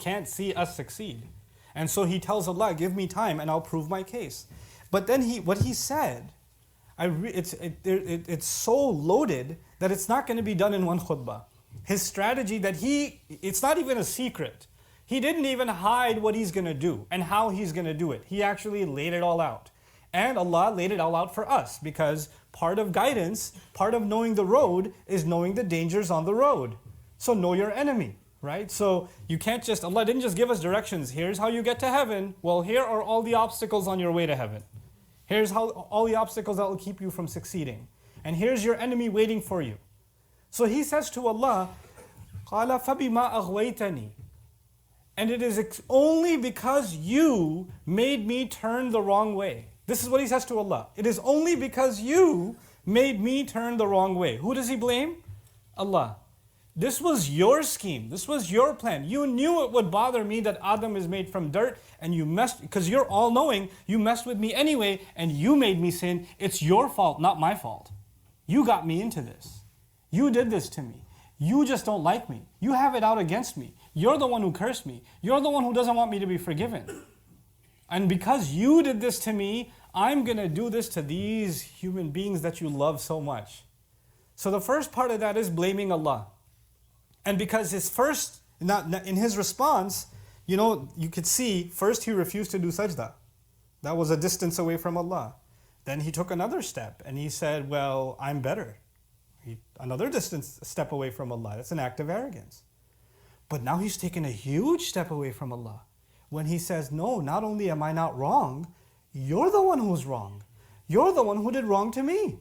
can't see us succeed. And so he tells Allah, give me time and I'll prove my case. But then what he said, it's so loaded that it's not going to be done in one khutbah. His strategy it's not even a secret. He didn't even hide what he's going to do and how he's going to do it. He actually laid it all out. And Allah laid it all out for us, because part of guidance, part of knowing the road is knowing the dangers on the road. So know your enemy, right? So you can't Allah didn't just give us directions. Here's how you get to heaven. Well, here are all the obstacles on your way to heaven. Here's all the obstacles that will keep you from succeeding. And here's your enemy waiting for you. So he says to Allah, قَالَ فَبِمَا أَغْوَيْتَنِي. And it is only because you made me turn the wrong way. This is what he says to Allah. It is only because you made me turn the wrong way. Who does he blame? Allah. This was your scheme. This was your plan. You knew it would bother me that Adam is made from dirt, and you messed, because you're all-knowing, you messed with me anyway, and you made me sin. It's your fault, not my fault. You got me into this. You did this to me. You just don't like me. You have it out against me. You're the one who cursed me. You're the one who doesn't want me to be forgiven. And because you did this to me, I'm going to do this to these human beings that you love so much. So the first part of that is blaming Allah. And because in his response, you could see, first he refused to do sajda. That was a distance away from Allah. Then he took another step and he said, well, I'm better. Another step away from Allah. That's an act of arrogance. But now he's taken a huge step away from Allah. When he says, no, not only am I not wrong, you're the one who's wrong. You're the one who did wrong to me.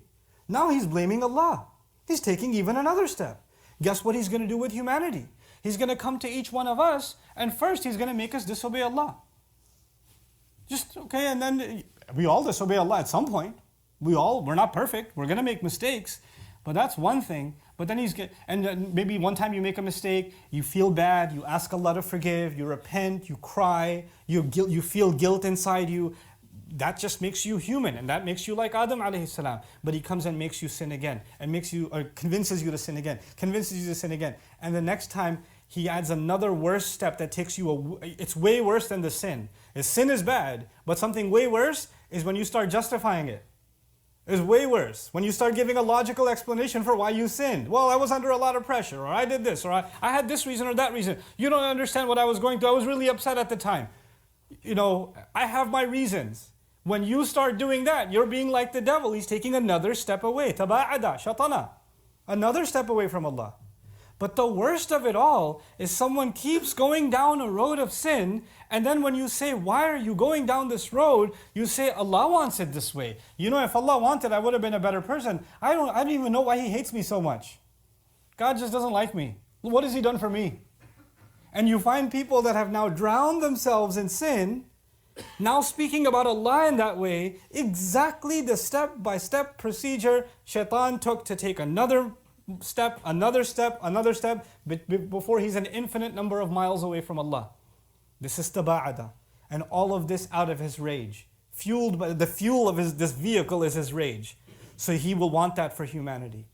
Now he's blaming Allah. He's taking even another step. Guess what he's going to do with humanity? He's going to come to each one of us, and first he's going to make us disobey Allah. And then we all disobey Allah at some point. We're not perfect. We're going to make mistakes. But that's one thing. But then maybe one time you make a mistake, you feel bad, you ask Allah to forgive, you repent, you cry, you feel guilt inside you. That just makes you human, and that makes you like Adam alayhi salam. But he comes and makes you sin again, and convinces you to sin again, And the next time, he adds another worse step that takes you, it's way worse than the sin. Sin is bad, but something way worse is when you start justifying it. It's way worse. When you start giving a logical explanation for why you sinned. Well, I was under a lot of pressure, or I did this, or I had this reason or that reason. You don't understand what I was going through. I was really upset at the time. I have my reasons. When you start doing that, you're being like the devil. He's taking another step away. Taba'ada, shatana. Another step away from Allah. But the worst of it all is someone keeps going down a road of sin, and then when you say, why are you going down this road? You say, Allah wants it this way. If Allah wanted, I would have been a better person. I don't even know why He hates me so much. God just doesn't like me. What has He done for me? And you find people that have now drowned themselves in sin, now speaking about Allah in that way, exactly the step-by-step procedure Shaitan took to take another step, before he's an infinite number of miles away from Allah. This is taba'ada. And all of this out of his rage. Fueled by the fuel of this vehicle is his rage. So he will want that for humanity.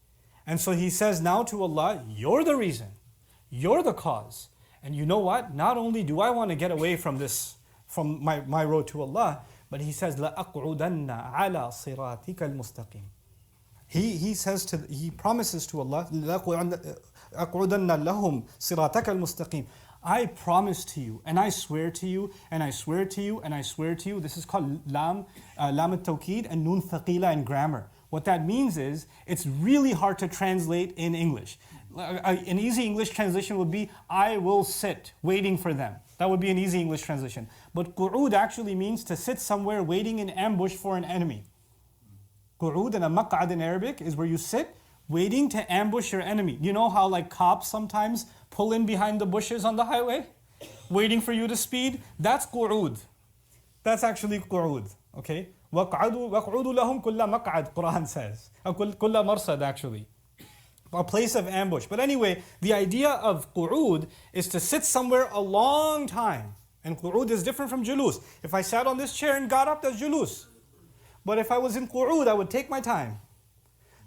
And so he says now to Allah, you're the reason. You're the cause. And you know what? Not only do I want to get away from this, from my road to Allah, but he says, لَأَقْعُدَنَّ عَلَى صِرَاطِكَ الْمُسْتَقِيمِ. He promises to Allah, أَقْعُدَنَّ لَهُمْ صِرَاطَكَ الْمُسْتَقِيمِ. I promise to you, and I swear to you, and I swear to you, and I swear to you. This is called lam al-tawqid and nun thaqila in grammar. What that means is, it's really hard to translate in English. An easy English translation would be, I will sit, waiting for them. That would be an easy English translation. But qu'ud actually means to sit somewhere waiting in ambush for an enemy. Qu'ud and a maq'ad in Arabic is where you sit waiting to ambush your enemy. You know how cops sometimes pull in behind the bushes on the highway, waiting for you to speed? That's qu'ud. That's actually qu'ud. Okay? وَقْعُدُوا لَهُمْ كُلَّ مَقْعَدْ, Quran says. كُلَّ مَرْصَدْ actually. A place of ambush. But anyway, the idea of qu'ud is to sit somewhere a long time. And qu'ud is different from julus. If I sat on this chair and got up, that's julus. But if I was in qu'ud, I would take my time.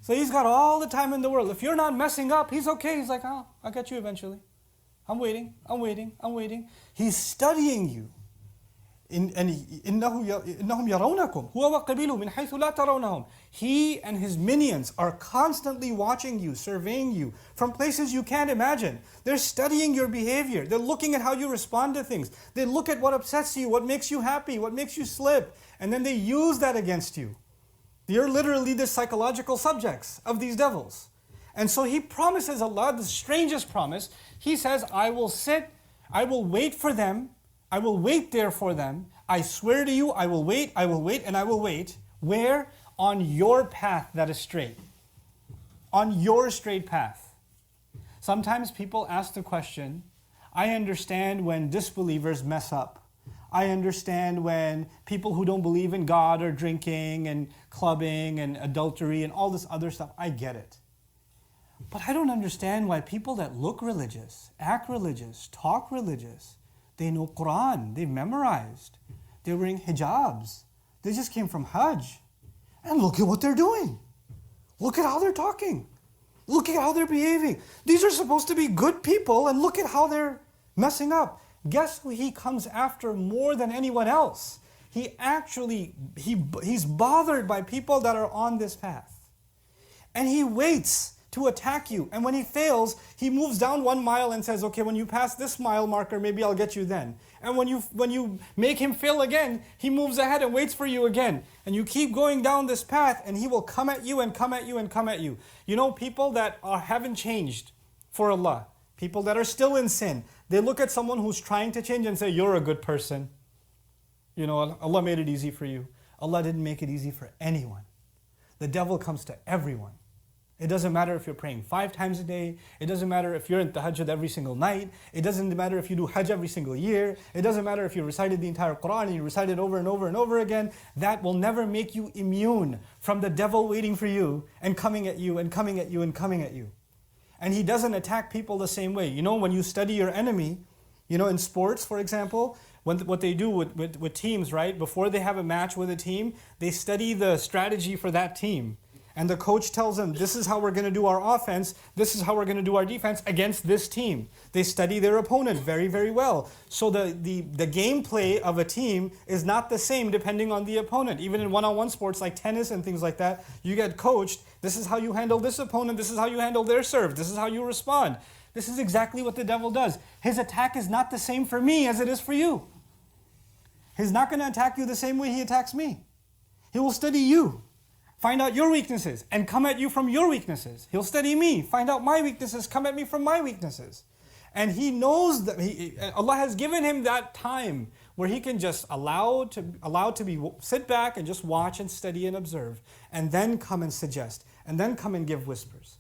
So he's got all the time in the world. If you're not messing up, he's okay. He's like, I'll get you eventually. I'm waiting, I'm waiting, I'm waiting. He's studying you. إنهم يرونكم هو وقبيله من حيث لا ترونهم. He and his minions are constantly watching you, surveying you from places you can't imagine. They're studying your behavior. They're looking at how you respond to things. They look at what upsets you, what makes you happy, what makes you slip, and then they use that against you. You're literally the psychological subjects of these devils. And so he promises Allah the strangest promise. He says, I will wait for them. I will wait there for them. I swear to you, I will wait, and I will wait. Where? On your path that is straight. On your straight path. Sometimes people ask the question, I understand when disbelievers mess up. I understand when people who don't believe in God are drinking and clubbing and adultery and all this other stuff. I get it. But I don't understand why people that look religious, act religious, talk religious, they know Quran, they've memorized, they're wearing hijabs, they just came from Hajj. And look at what they're doing. Look at how they're talking. Look at how they're behaving. These are supposed to be good people, and look at how they're messing up. Guess who he comes after more than anyone else? He's bothered by people that are on this path. And he waits to attack you. And when he fails, he moves down 1 mile and says, okay, when you pass this mile marker, maybe I'll get you then. And when you make him fail again, he moves ahead and waits for you again. And you keep going down this path, and he will come at you and come at you and come at you. You know, people that haven't changed for Allah, people that are still in sin, they look at someone who's trying to change and say, you're a good person. You know, Allah made it easy for you. Allah didn't make it easy for anyone. The devil comes to everyone. It doesn't matter if you're praying 5 times a day. It doesn't matter if you're in tahajjud every single night. It doesn't matter if you do hajj every single year. It doesn't matter if you recited the entire Quran and you recite it over and over and over again. That will never make you immune from the devil waiting for you and coming at you and coming at you and coming at you. And he doesn't attack people the same way. You know, when you study your enemy, you know, in sports, for example, what they do with teams, right? Before they have a match with a team, they study the strategy for that team. And the coach tells them, this is how we're going to do our offense, this is how we're going to do our defense against this team. They study their opponent very, very well. So the gameplay of a team is not the same depending on the opponent. Even in one-on-one sports like tennis and things like that, you get coached, this is how you handle this opponent, this is how you handle their serve, this is how you respond. This is exactly what the devil does. His attack is not the same for me as it is for you. He's not going to attack you the same way he attacks me. He will study you. Find out your weaknesses and come at you from your weaknesses. He'll study me, find out my weaknesses, come at me from my weaknesses. And he knows that Allah has given him that time where he can just sit back and just watch and study and observe, and then come and suggest, and then come and give whispers.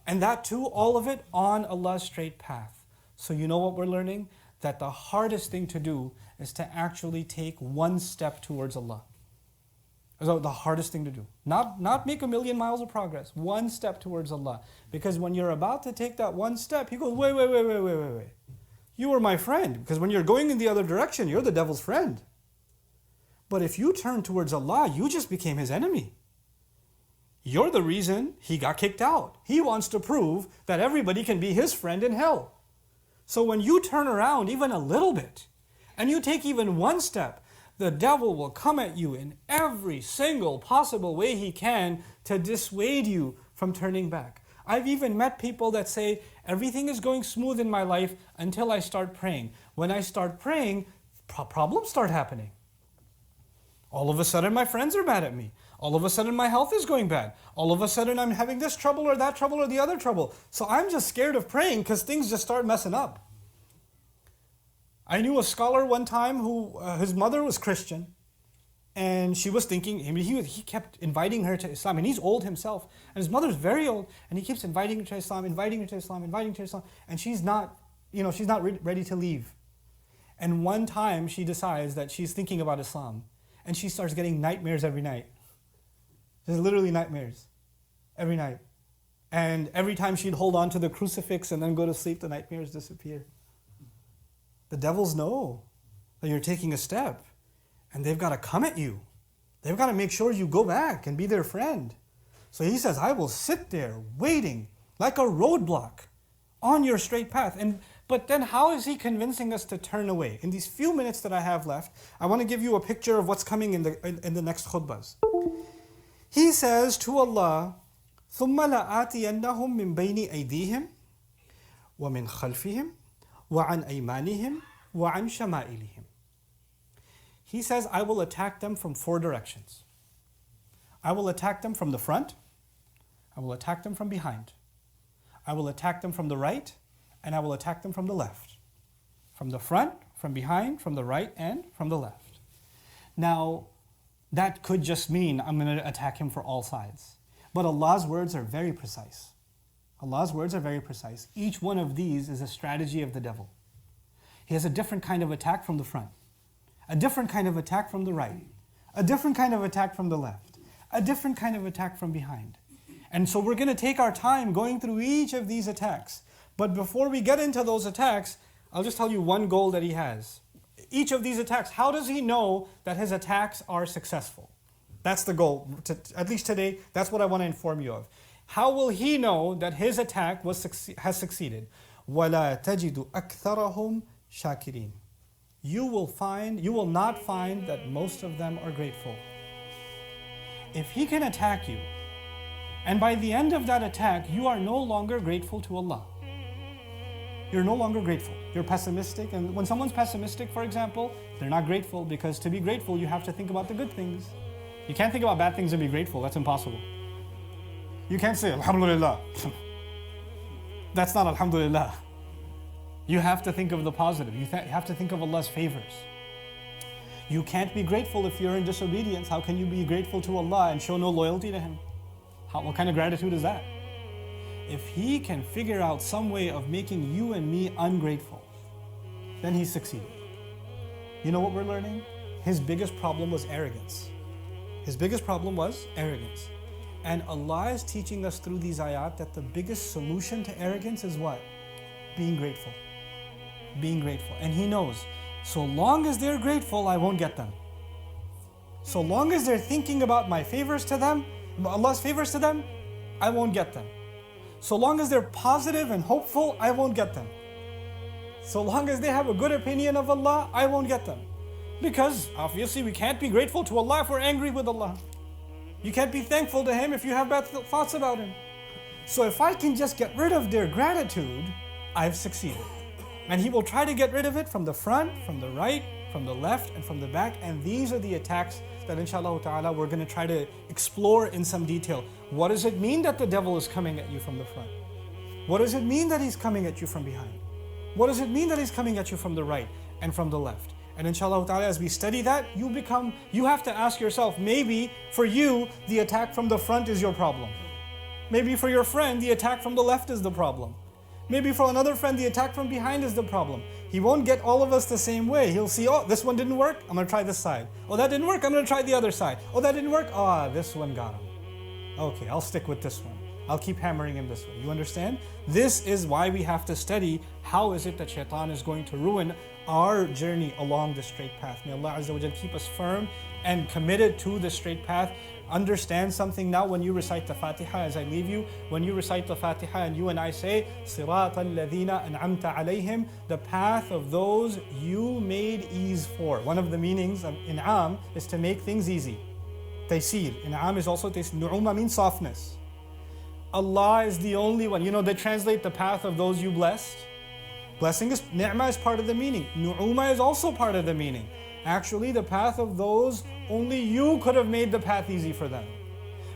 And that too, all of it on Allah's straight path. So you know what we're learning? That the hardest thing to do is to actually take one step towards Allah. So the hardest thing to do. Not make 1,000,000 miles of progress. One step towards Allah. Because when you're about to take that one step, He goes, wait. You were my friend. Because when you're going in the other direction, you're the devil's friend. But if you turn towards Allah, you just became his enemy. You're the reason he got kicked out. He wants to prove that everybody can be his friend in hell. So when you turn around even a little bit, and you take even one step, the devil will come at you in every single possible way he can to dissuade you from turning back. I've even met people that say, everything is going smooth in my life until I start praying. When I start praying, problems start happening. All of a sudden my friends are mad at me. All of a sudden my health is going bad. All of a sudden I'm having this trouble or that trouble or the other trouble. So I'm just scared of praying because things just start messing up. I knew a scholar one time who, his mother was Christian, and she was thinking, he kept inviting her to Islam, and he's old himself, and his mother's very old, and he keeps inviting her to Islam, and she's not ready to leave. And one time she decides that she's thinking about Islam, and she starts getting nightmares every night. There's literally nightmares every night. And every time she'd hold on to the crucifix and then go to sleep, the nightmares disappear. The devils know that you're taking a step, and they've got to come at you. They've got to make sure you go back and be their friend. So he says, I will sit there waiting like a roadblock on your straight path. And But then how is he convincing us to turn away? In these few minutes that I have left, I want to give you a picture of what's coming in the next khutbahs. He says to Allah, ثُمَّ لَآتِيَنَّهُمْ مِنْ بَيْنِ أَيْدِيهِمْ وَمِنْ خَلْفِهِمْ وَعَنْ أَيْمَانِهِمْ وَعَنْ شَمَائِلِهِمْ. He says, I will attack them from 4 directions. I will attack them from the front. I will attack them from behind. I will attack them from the right. And I will attack them from the left. From the front, from behind, from the right, and from the left. Now, that could just mean I'm going to attack him for all sides. But Allah's words are very precise. Allah's words are very precise. Each one of these is a strategy of the devil. He has a different kind of attack from the front, a different kind of attack from the right, a different kind of attack from the left, a different kind of attack from behind. And so we're going to take our time going through each of these attacks. But before we get into those attacks, I'll just tell you one goal that he has. Each of these attacks, how does he know that his attacks are successful? That's the goal. At least today, that's what I want to inform you of. How will he know that his attack has succeeded? وَلَا تَجِدُ أَكْثَرَهُمْ شَاكِرِينَ. You will not find that most of them are grateful. If he can attack you, and by the end of that attack, you are no longer grateful to Allah. You're no longer grateful. You're pessimistic. And when someone's pessimistic, for example, they're not grateful, because to be grateful, you have to think about the good things. You can't think about bad things and be grateful. That's impossible. You can't say, Alhamdulillah. That's not Alhamdulillah. You have to think of the positive. You have to think of Allah's favors. You can't be grateful if you're in disobedience. How can you be grateful to Allah and show no loyalty to Him? What kind of gratitude is that? If he can figure out some way of making you and me ungrateful, then he's succeeded. You know what we're learning? His biggest problem was arrogance. His biggest problem was arrogance. And Allah is teaching us through these ayat that the biggest solution to arrogance is what? Being grateful. Being grateful. And he knows, so long as they're grateful, I won't get them. So long as they're thinking about my favors to them, Allah's favors to them, I won't get them. So long as they're positive and hopeful, I won't get them. So long as they have a good opinion of Allah, I won't get them. Because obviously we can't be grateful to Allah if we're angry with Allah. You can't be thankful to Him if you have bad thoughts about Him. So if I can just get rid of their gratitude, I've succeeded. And He will try to get rid of it from the front, from the right, from the left, and from the back. And these are the attacks that inshallah ta'ala we're going to try to explore in some detail. What does it mean that the devil is coming at you from the front? What does it mean that he's coming at you from behind? What does it mean that he's coming at you from the right and from the left? And inshallah ta'ala, as we study that, you have to ask yourself, maybe for you, the attack from the front is your problem. Maybe for your friend, the attack from the left is the problem. Maybe for another friend, the attack from behind is the problem. He won't get all of us the same way. He'll see, oh, this one didn't work, I'm going to try this side. Oh, that didn't work, I'm going to try the other side. Oh, that didn't work, this one got him. Okay, I'll stick with this one. I'll keep hammering him this way. You understand? This is why we have to study how is it that Shaitan is going to ruin our journey along the straight path. May Allah Azza wa Jal keep us firm and committed to the straight path. Understand something now when you recite the Fatiha as I leave you. When you recite the Fatiha and you and I say, صِرَاطَ الَّذِينَ أَنْعَمْتَ عَلَيْهِمْ, the path of those you made ease for. One of the meanings of in'am is to make things easy. Taysir. In'am is also taysir. Nu'uma means softness. Allah is the only one. You know, they translate the path of those you blessed. Blessing is, ni'mah is part of the meaning. Nu'uma is also part of the meaning. Actually, the path of those, only you could have made the path easy for them.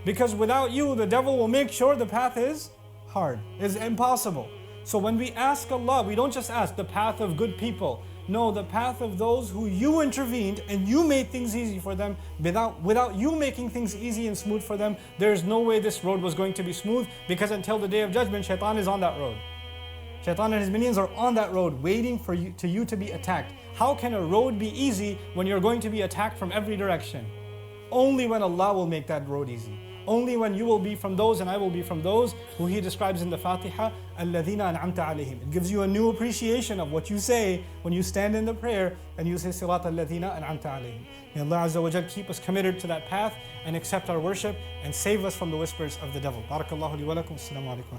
Because without you, the devil will make sure the path is hard, is impossible. So when we ask Allah, we don't just ask the path of good people. No, the path of those who you intervened and you made things easy for them. Without you making things easy and smooth for them, there's no way this road was going to be smooth, because until the Day of Judgment, Shaitan is on that road. Shaitan and his minions are on that road waiting for you to be attacked. How can a road be easy when you're going to be attacked from every direction? Only when Allah will make that road easy. Only when you will be from those and I will be from those who He describes in the Fatiha, الَّذِينَ أَنْعَمْتَ عَلَيْهِمْ. It gives you a new appreciation of what you say when you stand in the prayer and you say صِرَاطَ الَّذِينَ أَنْعَمْتَ عَلَيْهِمْ. May Allah Azza wa Jal keep us committed to that path and accept our worship and save us from the whispers of the devil. Barakallahu li wa lakum. Assalamu alaikum.